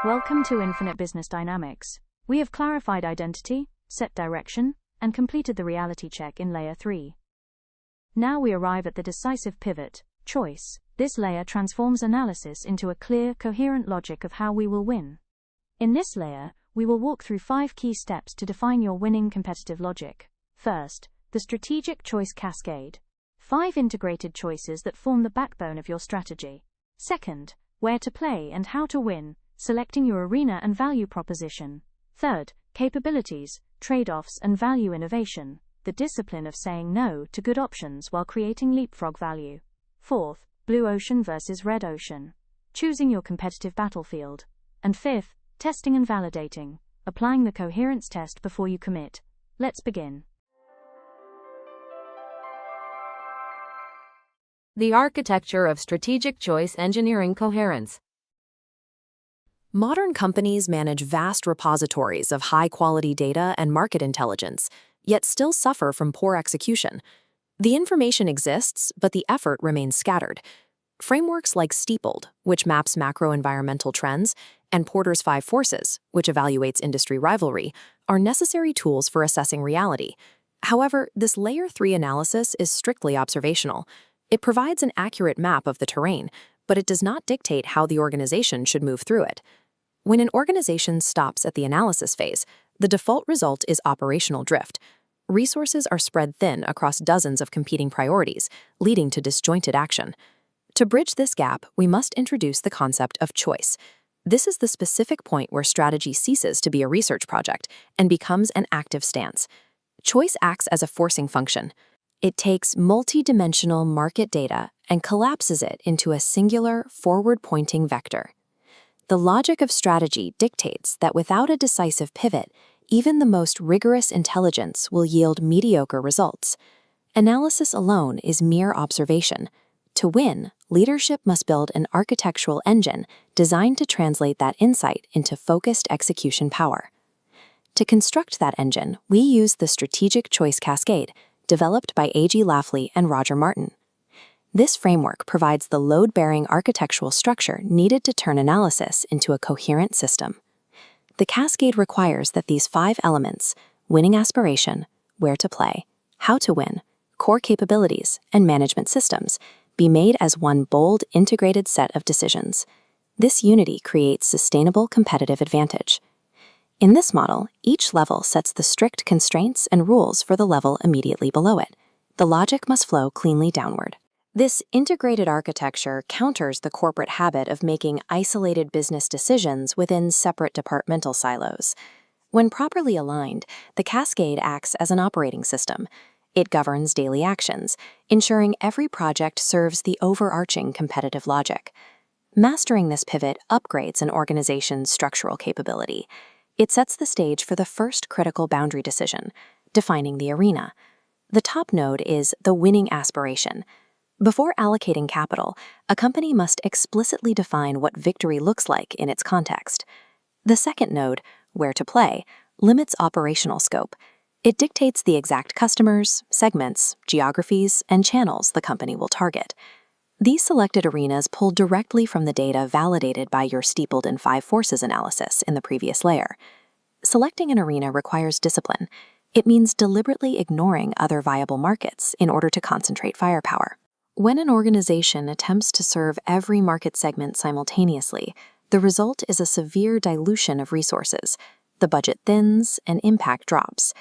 Welcome to Infinite Business Dynamics. We have clarified identity, set direction, and completed the reality check in Layer 3. Now we arrive at the decisive pivot, choice. This layer transforms analysis into a clear, coherent logic of how we will win. In this layer, we will walk through 5 key steps to define your winning competitive logic. First, the Strategic Choice Cascade. 5 integrated choices that form the backbone of your strategy. Second, where to play and how to win, selecting your arena and value proposition. Third, capabilities, trade-offs and value innovation, the discipline of saying no to good options while creating leapfrog value. Fourth, blue ocean versus red ocean, choosing your competitive battlefield. And fifth, testing and validating, applying the coherence test before you commit. Let's begin. The architecture of strategic choice engineering coherence. Modern companies manage vast repositories of high-quality data and market intelligence, yet still suffer from poor execution. The information exists, but the effort remains scattered. Frameworks like Steepled, which maps macro-environmental trends, and Porter's 5 Forces, which evaluates industry rivalry, are necessary tools for assessing reality. However, this Layer 3 analysis is strictly observational. It provides an accurate map of the terrain, but it does not dictate how the organization should move through it. When an organization stops at the analysis phase, the default result is operational drift. Resources are spread thin across dozens of competing priorities, leading to disjointed action. To bridge this gap, we must introduce the concept of choice. This is the specific point where strategy ceases to be a research project and becomes an active stance. Choice acts as a forcing function. It takes multi-dimensional market data and collapses it into a singular, forward-pointing vector. The logic of strategy dictates that without a decisive pivot, even the most rigorous intelligence will yield mediocre results. Analysis alone is mere observation. To win, leadership must build an architectural engine designed to translate that insight into focused execution power. To construct that engine, we use the Strategic Choice Cascade, developed by A.G. Lafley and Martin. This framework provides the load-bearing architectural structure needed to turn analysis into a coherent system. The cascade requires that these 5 elements, winning aspiration, where to play, how to win, core capabilities, and management systems, be made as one bold, integrated set of decisions. This unity creates sustainable competitive advantage. In this model, each level sets the strict constraints and rules for the level immediately below it. The logic must flow cleanly downward. This integrated architecture counters the corporate habit of making isolated business decisions within separate departmental silos. When properly aligned, the cascade acts as an operating system. It governs daily actions, ensuring every project serves the overarching competitive logic. Mastering this pivot upgrades an organization's structural capability. It sets the stage for the first critical boundary decision, defining the arena. The top node is the winning aspiration. Before allocating capital, a company must explicitly define what victory looks like in its context. The second node, where to play, limits operational scope. It dictates the exact customers, segments, geographies, and channels the company will target. These selected arenas pull directly from the data validated by your Steepled and 5 Forces analysis in the previous layer. Selecting an arena requires discipline. It means deliberately ignoring other viable markets in order to concentrate firepower. When an organization attempts to serve every market segment simultaneously, the result is a severe dilution of resources. The budget thins and impact drops.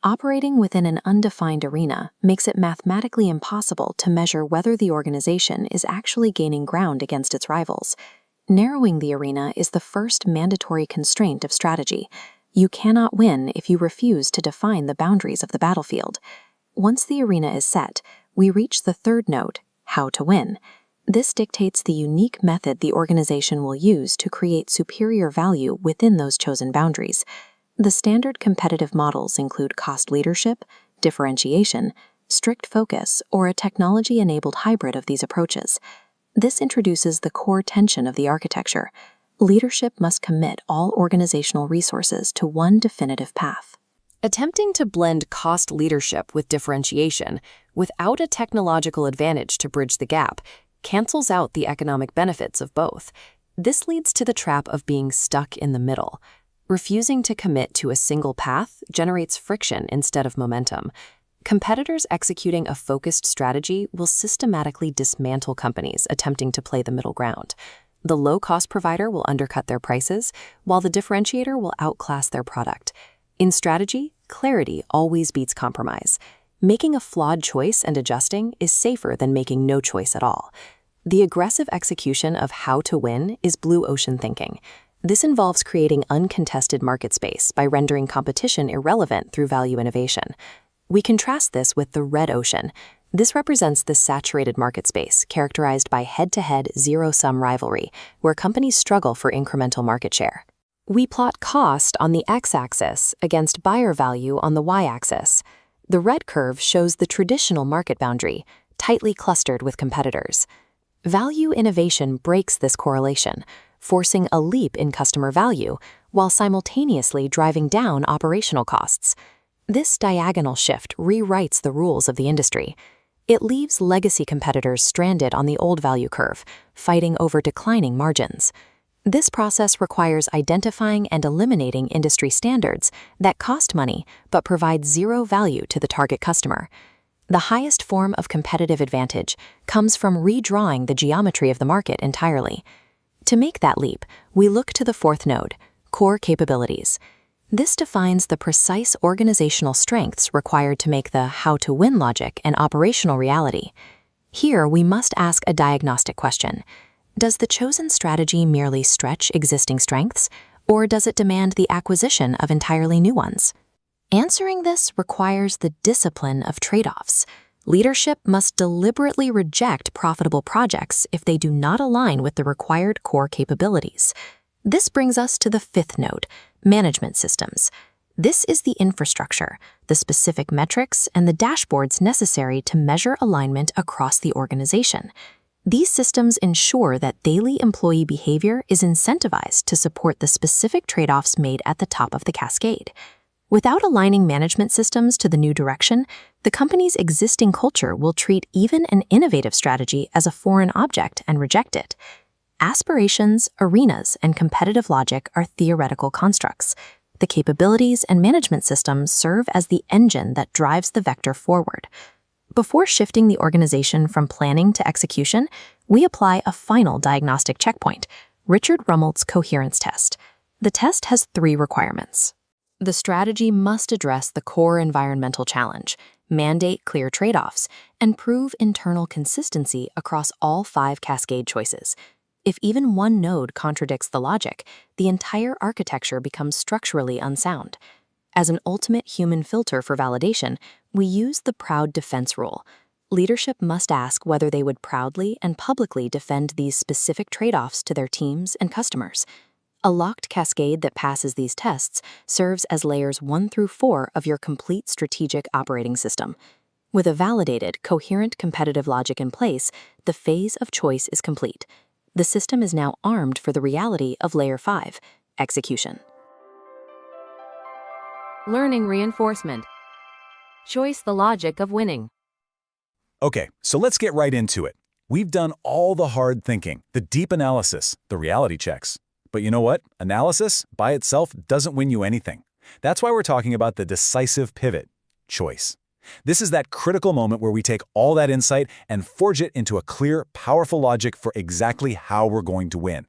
Operating within an undefined arena makes it mathematically impossible to measure whether the organization is actually gaining ground against its rivals. Narrowing the arena is the first mandatory constraint of strategy. You cannot win if you refuse to define the boundaries of the battlefield. Once the arena is set, we reach the third node, how to win. This dictates the unique method the organization will use to create superior value within those chosen boundaries. The standard competitive models include cost leadership, differentiation, strict focus, or a technology-enabled hybrid of these approaches. This introduces the core tension of the architecture. Leadership must commit all organizational resources to one definitive path. Attempting to blend cost leadership with differentiation without a technological advantage to bridge the gap cancels out the economic benefits of both. This leads to the trap of being stuck in the middle. Refusing to commit to a single path generates friction instead of momentum. Competitors executing a focused strategy will systematically dismantle companies attempting to play the middle ground. The low-cost provider will undercut their prices, while the differentiator will outclass their product. In strategy, clarity always beats compromise. Making a flawed choice and adjusting is safer than making no choice at all. The aggressive execution of how to win is blue ocean thinking. This involves creating uncontested market space by rendering competition irrelevant through value innovation. We contrast this with the red ocean. This represents the saturated market space characterized by head-to-head zero-sum rivalry, where companies struggle for incremental market share. We plot cost on the x-axis against buyer value on the y-axis. The red curve shows the traditional market boundary, tightly clustered with competitors. Value innovation breaks this correlation, forcing a leap in customer value while simultaneously driving down operational costs. This diagonal shift rewrites the rules of the industry. It leaves legacy competitors stranded on the old value curve, fighting over declining margins. This process requires identifying and eliminating industry standards that cost money but provide zero value to the target customer. The highest form of competitive advantage comes from redrawing the geometry of the market entirely. To make that leap, we look to the fourth node, core capabilities. This defines the precise organizational strengths required to make the how-to-win logic an operational reality. Here, we must ask a diagnostic question. Does the chosen strategy merely stretch existing strengths, or does it demand the acquisition of entirely new ones? Answering this requires the discipline of trade-offs. Leadership must deliberately reject profitable projects if they do not align with the required core capabilities. This brings us to the fifth node, management systems. This is the infrastructure, the specific metrics, and the dashboards necessary to measure alignment across the organization. These systems ensure that daily employee behavior is incentivized to support the specific trade-offs made at the top of the cascade. Without aligning management systems to the new direction, the company's existing culture will treat even an innovative strategy as a foreign object and reject it. Aspirations, arenas, and competitive logic are theoretical constructs. The capabilities and management systems serve as the engine that drives the vector forward. Before shifting the organization from planning to execution, we apply a final diagnostic checkpoint, Richard Rummelt's coherence test. The test has 3 requirements. The strategy must address the core environmental challenge, mandate clear trade-offs, and prove internal consistency across all 5 cascade choices. If even one node contradicts the logic, the entire architecture becomes structurally unsound. As an ultimate human filter for validation, we use the proud defense rule. Leadership must ask whether they would proudly and publicly defend these specific trade-offs to their teams and customers. A locked cascade that passes these tests serves as layers 1 through 4 of your complete strategic operating system. With a validated, coherent competitive logic in place, the phase of choice is complete. The system is now armed for the reality of Layer 5, execution. Learning reinforcement. Choice the logic of winning. Okay, so let's get right into it. We've done all the hard thinking, the deep analysis, the reality checks. But you know what? Analysis, by itself, doesn't win you anything. That's why we're talking about the decisive pivot, choice. This is that critical moment where we take all that insight and forge it into a clear, powerful logic for exactly how we're going to win.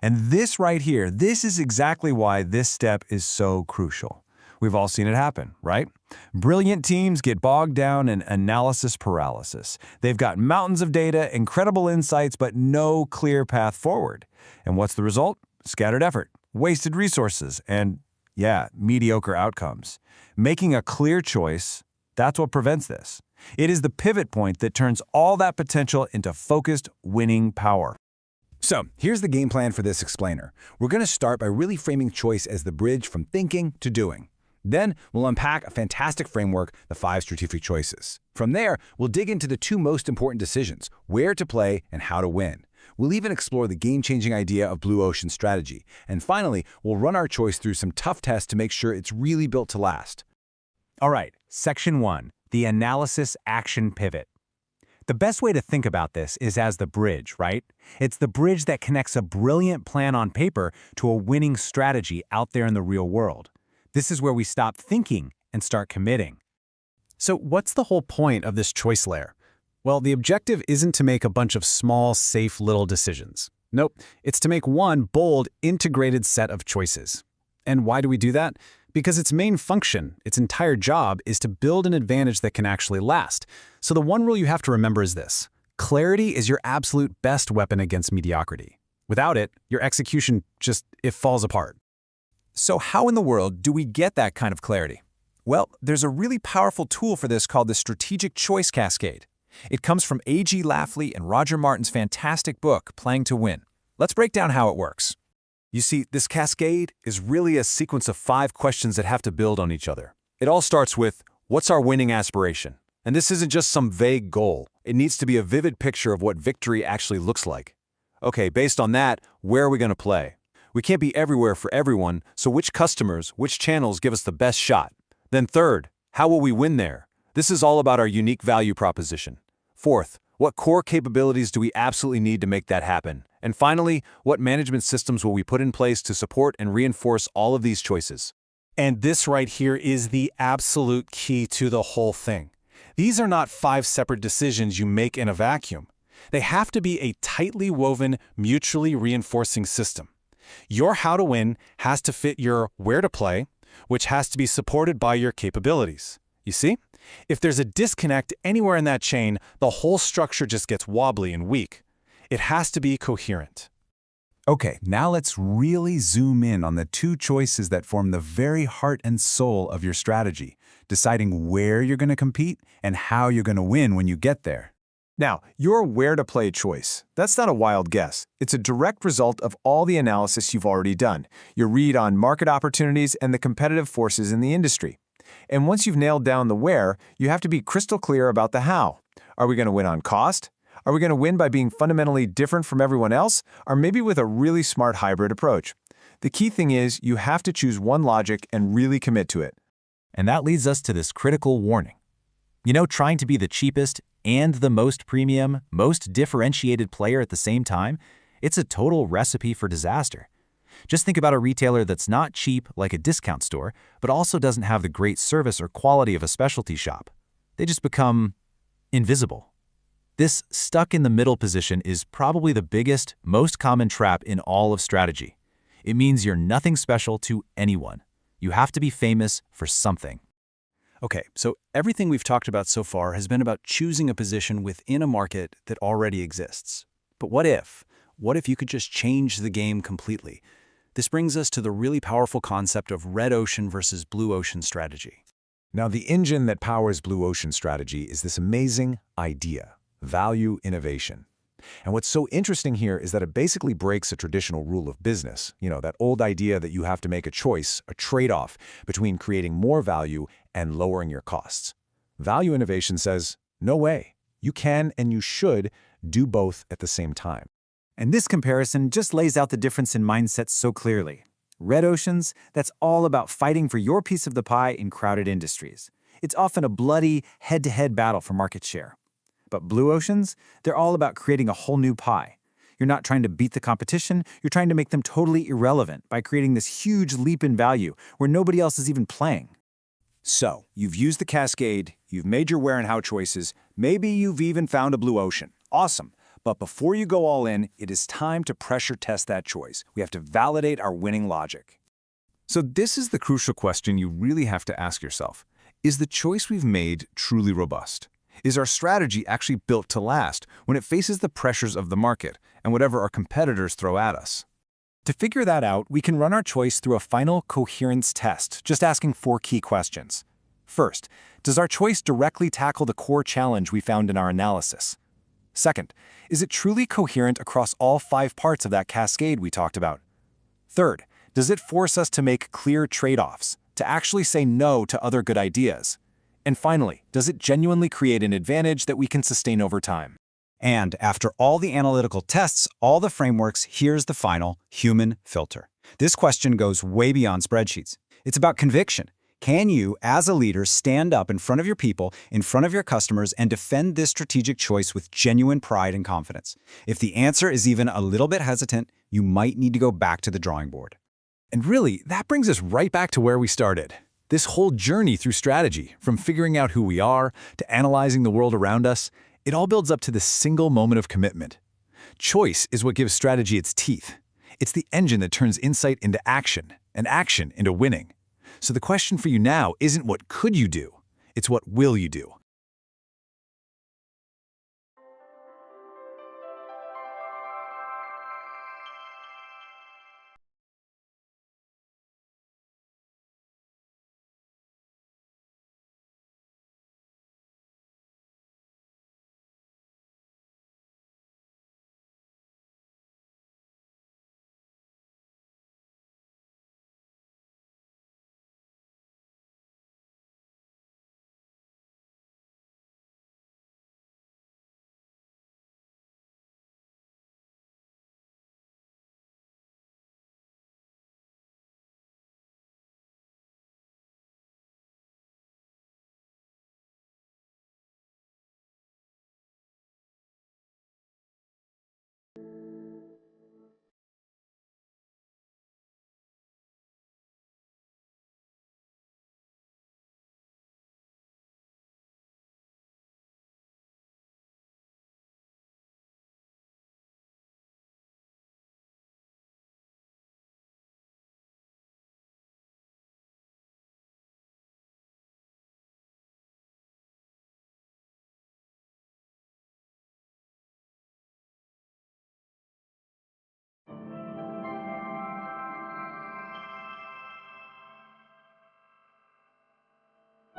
And this right here, this is exactly why this step is so crucial. We've all seen it happen, right? Brilliant teams get bogged down in analysis paralysis. They've got mountains of data, incredible insights, but no clear path forward. And what's the result? Scattered effort, wasted resources, and, mediocre outcomes. Making a clear choice, that's what prevents this. It is the pivot point that turns all that potential into focused, winning power. So, here's the game plan for this explainer. We're going to start by really framing choice as the bridge from thinking to doing. Then, we'll unpack a fantastic framework, the 5 strategic choices. From there, we'll dig into the 2 most important decisions, where to play and how to win. We'll even explore the game-changing idea of blue ocean strategy. And finally, we'll run our choice through some tough tests to make sure it's really built to last. All right, Section 1, the analysis action pivot. The best way to think about this is as the bridge, right? It's the bridge that connects a brilliant plan on paper to a winning strategy out there in the real world. This is where we stop thinking and start committing. So what's the whole point of this choice layer? Well, the objective isn't to make a bunch of small, safe little decisions. Nope, it's to make one bold, integrated set of choices. And why do we do that? Because its main function, its entire job, is to build an advantage that can actually last. So the one rule you have to remember is this: clarity is your absolute best weapon against mediocrity. Without it, your execution it falls apart. So how in the world do we get that kind of clarity? Well, there's a really powerful tool for this called the Strategic Choice Cascade. It comes from A.G. Lafley and Roger Martin's fantastic book, Playing to Win. Let's break down how it works. You see, this cascade is really a sequence of 5 questions that have to build on each other. It all starts with, what's our winning aspiration? And this isn't just some vague goal. It needs to be a vivid picture of what victory actually looks like. Okay, based on that, where are we going to play? We can't be everywhere for everyone, so which customers, which channels give us the best shot? Then third, how will we win there? This is all about our unique value proposition. Fourth, what core capabilities do we absolutely need to make that happen? And finally, what management systems will we put in place to support and reinforce all of these choices? And this right here is the absolute key to the whole thing. These are not 5 separate decisions you make in a vacuum. They have to be a tightly woven, mutually reinforcing system. Your how to win has to fit your where to play, which has to be supported by your capabilities. You see? If there's a disconnect anywhere in that chain, the whole structure just gets wobbly and weak. It has to be coherent. Okay, now let's really zoom in on the 2 choices that form the very heart and soul of your strategy, deciding where you're going to compete and how you're going to win when you get there. Now, your where-to-play choice, that's not a wild guess. It's a direct result of all the analysis you've already done, your read on market opportunities and the competitive forces in the industry. And once you've nailed down the where, you have to be crystal clear about the how. Are we going to win on cost? Are we going to win by being fundamentally different from everyone else? Or maybe with a really smart hybrid approach? The key thing is you have to choose one logic and really commit to it. And that leads us to this critical warning. You know, trying to be the cheapest and the most premium, most differentiated player at the same time, it's a total recipe for disaster. Just think about a retailer that's not cheap like a discount store, but also doesn't have the great service or quality of a specialty shop. They just become invisible. This stuck-in-the-middle position is probably the biggest, most common trap in all of strategy. It means you're nothing special to anyone. You have to be famous for something. Okay, so everything we've talked about so far has been about choosing a position within a market that already exists. But what if? What if you could just change the game completely? This brings us to the really powerful concept of red ocean versus blue ocean strategy. Now, the engine that powers blue ocean strategy is this amazing idea: value innovation. And what's so interesting here is that it basically breaks a traditional rule of business. You know, that old idea that you have to make a choice, a trade-off between creating more value and lowering your costs. Value innovation says, no way. You can and you should do both at the same time. And this comparison just lays out the difference in mindset so clearly. Red oceans, that's all about fighting for your piece of the pie in crowded industries. It's often a bloody, head-to-head battle for market share. But blue oceans, they're all about creating a whole new pie. You're not trying to beat the competition, you're trying to make them totally irrelevant by creating this huge leap in value where nobody else is even playing. So, you've used the cascade, you've made your where and how choices, maybe you've even found a blue ocean. Awesome. But before you go all in, it is time to pressure test that choice. We have to validate our winning logic. So this is the crucial question you really have to ask yourself. Is the choice we've made truly robust? Is our strategy actually built to last when it faces the pressures of the market and whatever our competitors throw at us? To figure that out, we can run our choice through a final coherence test, just asking 4 key questions. First, does our choice directly tackle the core challenge we found in our analysis? Second, is it truly coherent across all 5 parts of that cascade we talked about? Third, does it force us to make clear trade-offs, to actually say no to other good ideas? And finally, does it genuinely create an advantage that we can sustain over time? And after all the analytical tests, all the frameworks, here's the final human filter. This question goes way beyond spreadsheets. It's about conviction. Can you, as a leader, stand up in front of your people, in front of your customers, and defend this strategic choice with genuine pride and confidence? If the answer is even a little bit hesitant, you might need to go back to the drawing board. And really, that brings us right back to where we started. This whole journey through strategy, from figuring out who we are to analyzing the world around us, it all builds up to this single moment of commitment. Choice is what gives strategy its teeth. It's the engine that turns insight into action, and action into winning. So the question for you now isn't what could you do, it's what will you do?